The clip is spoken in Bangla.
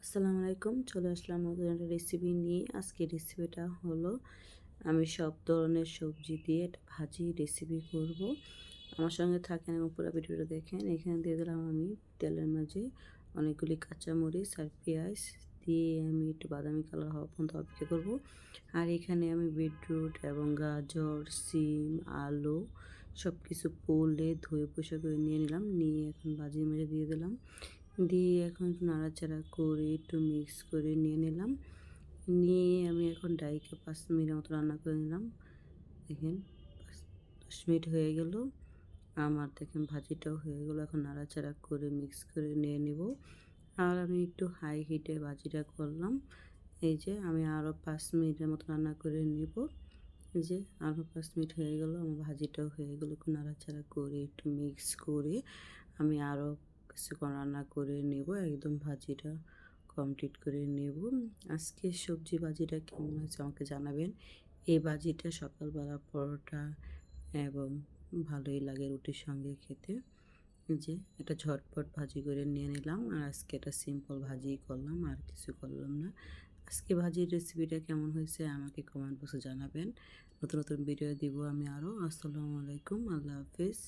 আসসালামু আলাইকুম। চলে আসলাম নতুন একটা রেসিপি নিয়ে। আজকের রেসিপিটা হলো আমি সব ধরনের সবজি দিয়ে একটা ভাজি রেসিপি করব। আমার সঙ্গে থাকেন এবং পুরো ভিডিওটা দেখেন। এখানে দিয়ে দিলাম আমি তেলের মাঝে অনেকগুলি কাঁচামরিচ আর পেঁয়াজ দিয়ে আমি একটু বাদামি কালার হওয়া পর্যন্ত অপেক্ষা করব। আর এখানে আমি বিটরুট এবং গাজর, সিম, আলু সব কিছু পলে ধুয়ে পরিষ্কার করে নিয়ে নিলাম। নিয়ে এখন ভাজির মাঝে দিয়ে দিলাম। দিয়ে এখন একটু নাড়াচাড়া করে একটু মিক্স করে নিয়ে নিলাম। নিয়ে আমি এখন ডাইকে ৫ মিনিটের মতো রান্না করে নিলাম। দেখেন ৫-১০ মিনিট হয়ে গেল। আমার দেখেন ভাজিটাও হয়ে গেল। এখন নাড়াচাড়া করে মিক্স করে নিয়ে নিব। আর আমি একটু হাই হিটে ভাজিটা করলাম। এই যে আমি আরও ৫ মিনিটের মতো রান্না করে নিব। এই যে আরও ৫ মিনিট হয়ে গেল। আমার ভাজিটাও হয়ে গেল। একটু নাড়াচাড়া করে একটু মিক্স করে আমি আরও কিছুক্ষণ রান্না করে নেব। একদম ভাজিটা কমপ্লিট করে নেব। আজকে সবজি ভাজিটা কেমন হয়েছে আমাকে জানাবেন। এই ভাজিটা সকালবেলা পরোটা এবং ভালোই লাগে রুটির সঙ্গে খেতে। এই যে এটা ঝটপট ভাজি করে নিয়ে নিলাম। আর আজকে এটা সিম্পল ভাজিই করলাম, আর কিছু করলাম না। আজকে ভাজির রেসিপিটা কেমন হয়েছে আমাকে কমেন্ট বক্সে জানাবেন। নতুন নতুন ভিডিও দিব আমি আরও। আসসালামু আলাইকুম, আল্লাহ হাফেজ।